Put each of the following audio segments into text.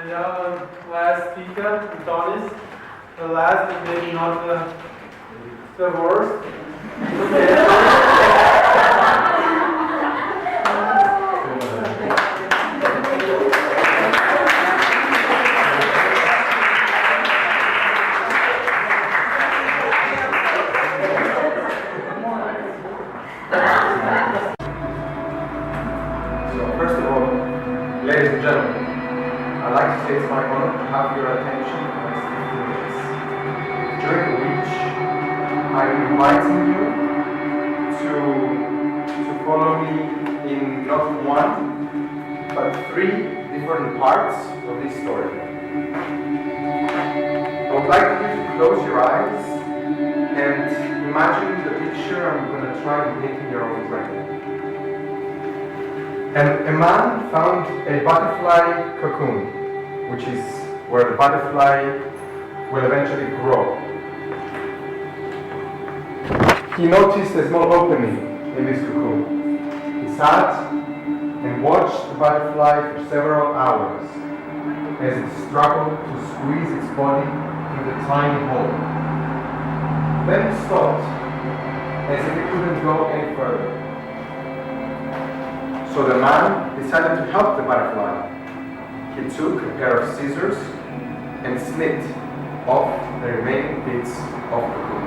last speaker, Adonis. The last and maybe not the worst. So first of all, ladies and gentlemen, I'd like to say it's my honor to have your attention for the next 15 minutes, during which I'm inviting you to follow me in not one, but 3 different parts of this story. I would like you to close your eyes and imagine the picture I'm going to try to paint in your own brain. And a man found a butterfly cocoon, which is where the butterfly will eventually grow. He noticed a small opening in this cocoon. He sat and watched the butterfly for several hours as it struggled to squeeze its body in the tiny hole. Then he stopped, as if it couldn't go any further. So the man decided to help the butterfly. He took a pair of scissors and snipped off the remaining bits of the cocoon.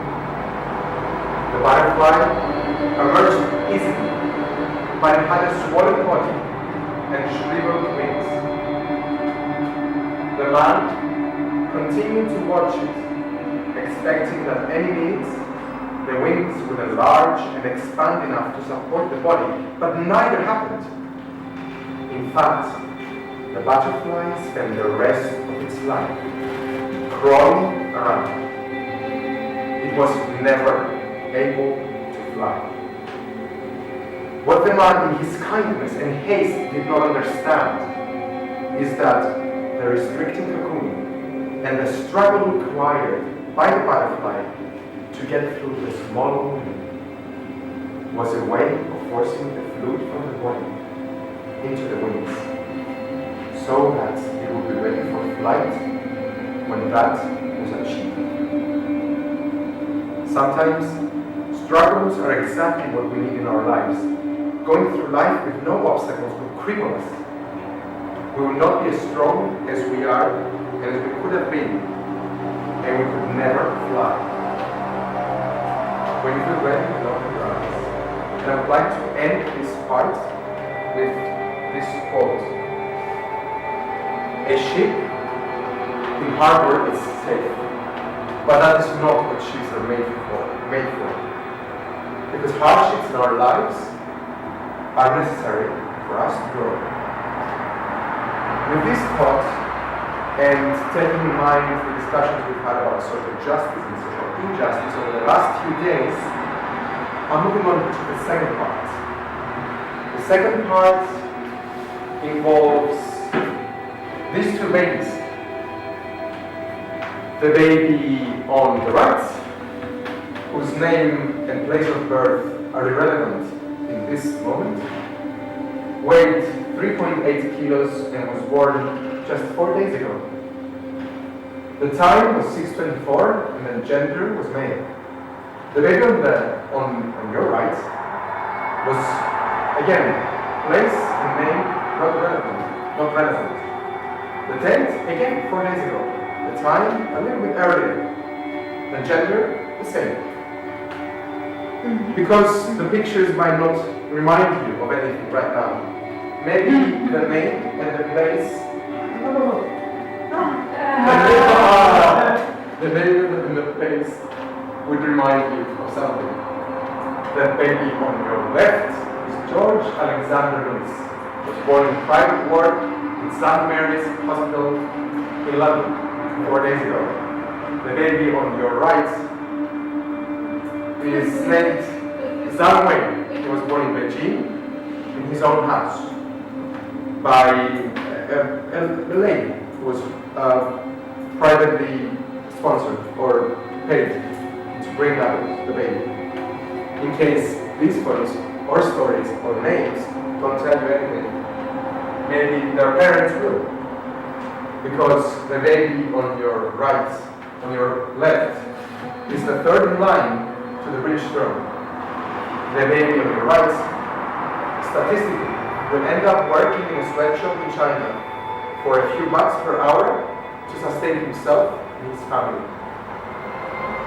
The butterfly emerged easily, but it had a swollen body and shriveled wings. The man continued to watch it, expecting that any minute the wings would enlarge and expand enough to support the body, but neither happened. In fact, the butterfly spent the rest of its life crawling around. It was never able to fly. What the man in his kindness and haste did not understand is that the restricting cocoon and the struggle required by the butterfly to get through the small opening was a way of forcing the fluid from the body into the wings, so that it would be ready for flight when that was achieved. Sometimes struggles are exactly what we need in our lives. Going through life with no obstacles will cripple us. We will not be as strong as we are and as we could have been, and we could never fly. When you feel ready, open your eyes. And I would like to end this part with this quote. A ship in harbor is safe, but that is not what ships are made for. Because hardships in our lives are necessary for us to grow. With this thought, and taking in mind the discussions we've had about social justice and social injustice over the last few days, I'm moving on to the second part. The second part involves these 2 babies. The baby on the right, whose name and place of birth are irrelevant in this moment, weighed 3.8 kilos and was born just 4 days ago. The time was 6:24 and the gender was male. The baby on your right was, again, place and name not relevant. The date, again, 4 days ago. The time, a little bit earlier. The gender, the same. Because the pictures might not remind you of anything right now. Maybe the name and the place. The name and the place would remind you of something. The baby on your left is George Alexander Lewis. Was born in private ward in St. Mary's Hospital in London 4 days ago. The baby on your right is named Zhang Wei. He was born in Beijing in his own house by a lady who was privately sponsored or paid to bring out the baby. In case these photos or stories or names don't tell you anything, maybe their parents will. because the baby on your right, on your left, is the third in line to the British throne. The baby on your right, statistically, will end up working in a sweatshop in China for a few bucks per hour to sustain himself and his family.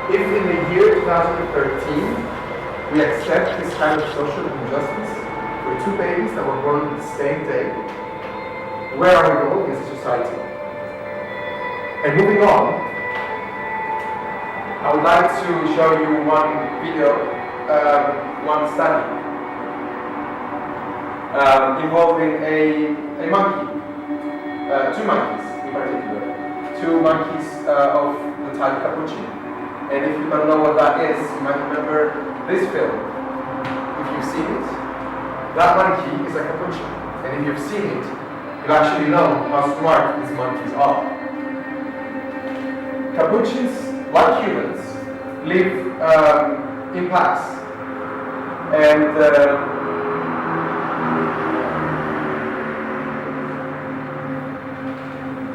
If in the year 2013 we accept this kind of social injustice for two babies that were born the same day, where are we going as a society? And moving on, I would like to show you one video, one study involving a monkey, two monkeys in particular, two monkeys of the type capuchin. And if you don't know what that is, you might remember this film. If you've seen it, that monkey is a capuchin. And if you've seen it, you actually know how smart these monkeys are. Capuchins, like humans, live in packs.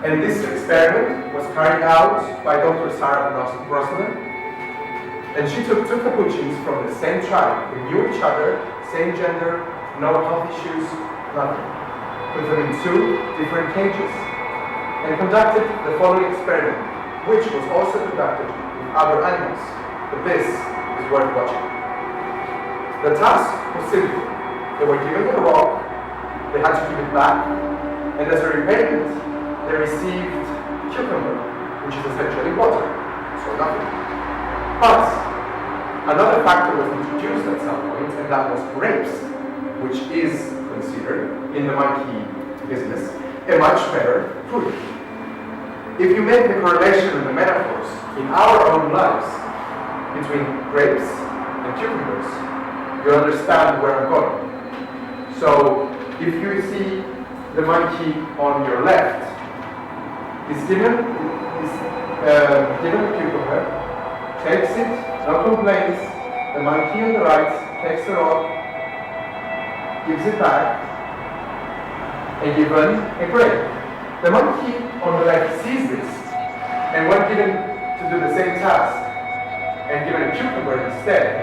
And this experiment was carried out by Dr. Sarah Brosnan, and she took two capuchins from the same tribe who knew each other, same gender, no health issues, nothing. Put them in two different cages and conducted the following experiment, which was also conducted with other animals, but this is worth watching. The task was simple. They were given a rock, they had to give it back, and as a repayment, they received cucumber, which is essentially water, so nothing. But another factor was introduced at some point, and that was grapes, which is considered, in the monkey business, a much better food. If you make the correlation and the metaphors in our own lives between grapes and cucumbers, you understand where I'm going. So if you see the monkey on your left, is given a cucumber, takes it, no complaints. The monkey on the right takes the rock, gives it back, and given a grape. The monkey on the left sees this, and when given to do the same task, and given a cucumber instead,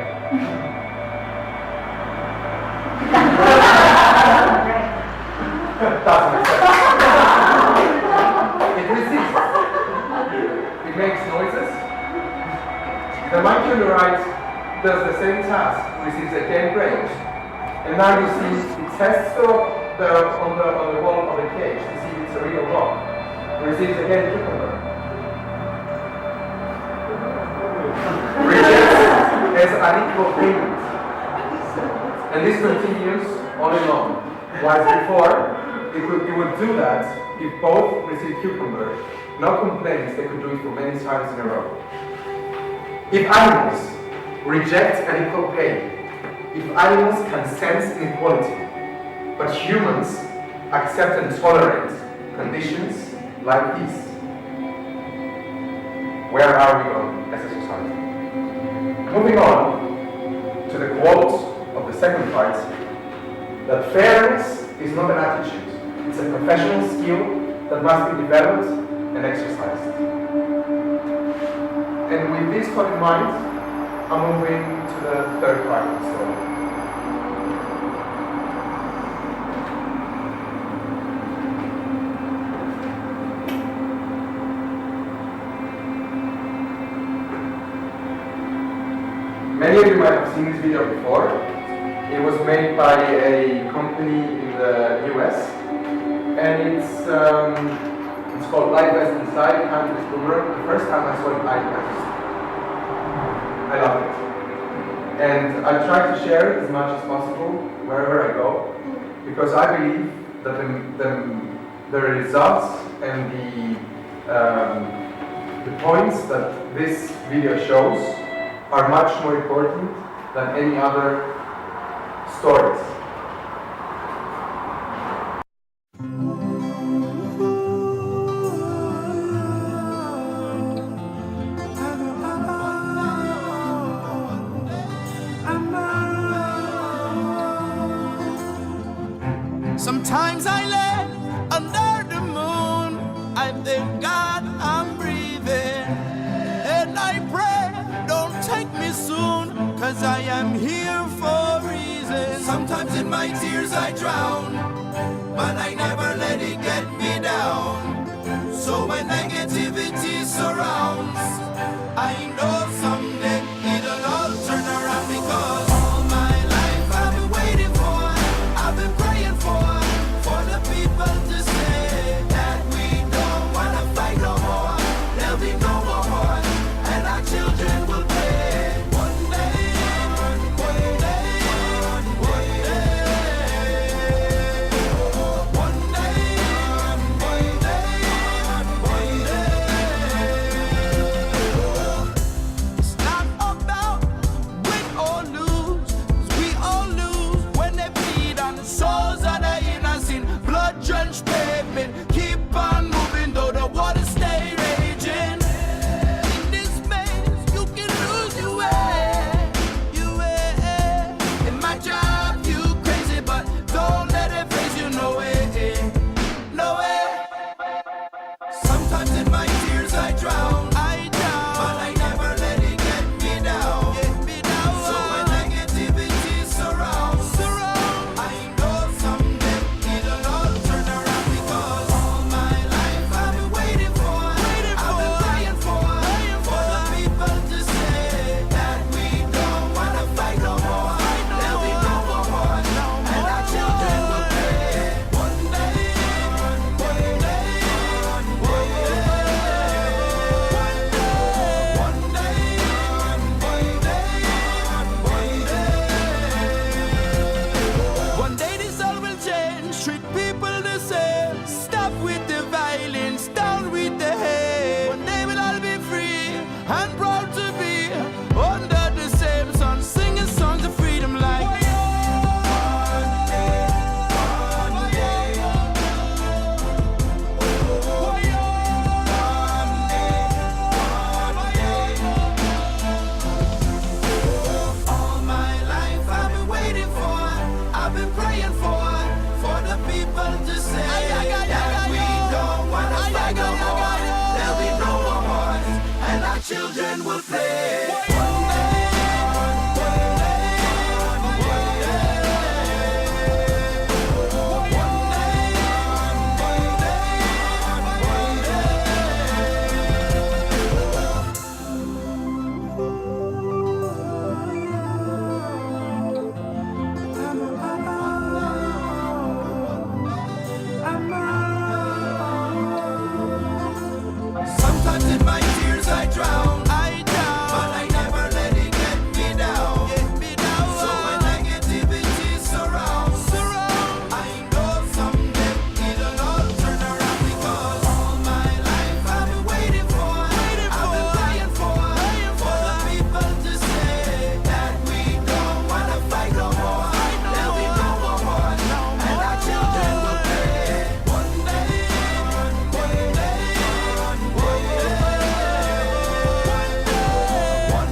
doesn't make sense. It resists. It makes noises. The monkey on the right does the same task, receives again grapes, and now you see it tests the rock on the wall of the cage to see if it's a real rock. It receives again cucumber. Rejects as unequal payment. And this continues on and on. Whereas before, it would do that if both received cucumber, no complaints, they could do it for many times in a row. If animals reject unequal pay, if animals can sense inequality, but humans accept and tolerate conditions like these, where are we going as a society? Moving on to the quote of the second part, that fairness is not an attitude, it's a professional skill that must be developed and exercised. And with this thought in mind, I'm moving to the third part of the story. Many of you might have seen this video before. It was made by a company in the US, and it's called Life Best Inside, Country's Boomerang. The first time I saw it, I loved it. And I try to share it as much as possible wherever I go, because I believe that the results and the points that this video shows are much more important than any other stories. Sometimes I lay under the moon I thank God I'm breathing. And I pray, don't take me soon, 'cause I am here for a reason. Sometimes in my tears I drown, but I never let it get me down. So when negativity surrounds, I know someday it'll all turn around, because all my life I've been waiting for, I've been praying for the people to say that we don't wanna fight no more. There'll be no more wars, and our children will pay. One day, one day, one day, one day, one day. It's not about win or lose, 'cause we all lose when they bleed on the souls of the innocent. Blood-drenched pavement, keep on moving though the water stay raging. In this maze, you can lose your way, your way. In my job, you crazy, but don't let it face you, no way, no way. Sometimes in my tears I drown, but I never let it get me down. So when negativity surrounds, I know someday it'll all turn around, because all my life I've been waiting for, I've been praying for the people to say that we don't wanna fight no more. There'll be no more wars, and our children will pay. One day, one day, one day, one day this all will change. Treat people the same. Stop with the violence, down with the hate. One day we'll all be free and proud to be under the same sun, singing songs of freedom like one day, one day, all my life I've been waiting for, I've been praying for the people to say that we don't wanna fight no more. There'll be no more wars, and our children will play. One day, one day, one day, one day, one Sometimes in my tears I drown, but I never let it get me down. So when negativity surrounds, I know someday it'll all turn around, because all my life I've been waiting for, I've been praying for the people to say that we don't wanna fight no more. There'll be no more wars, and our children will pay. One day, one day, one day, one day, one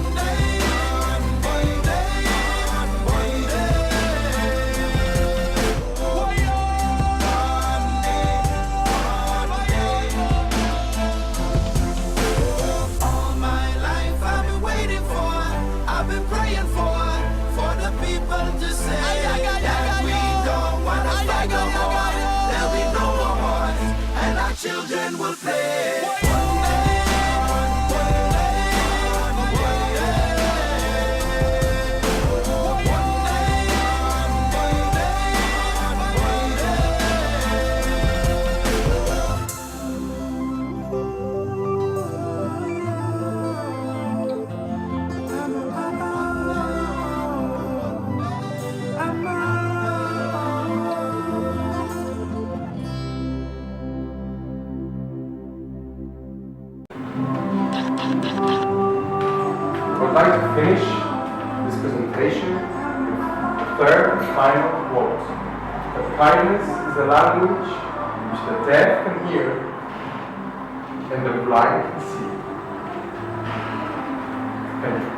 all my life I've been waiting for, I've been praying for the people to say that we don't wanna fight no more. There'll be no more wars, and our children will play. One day, one day, one I would like to finish this presentation with the third and final quote: that kindness is a language which the deaf can hear and the blind can see. Thank you.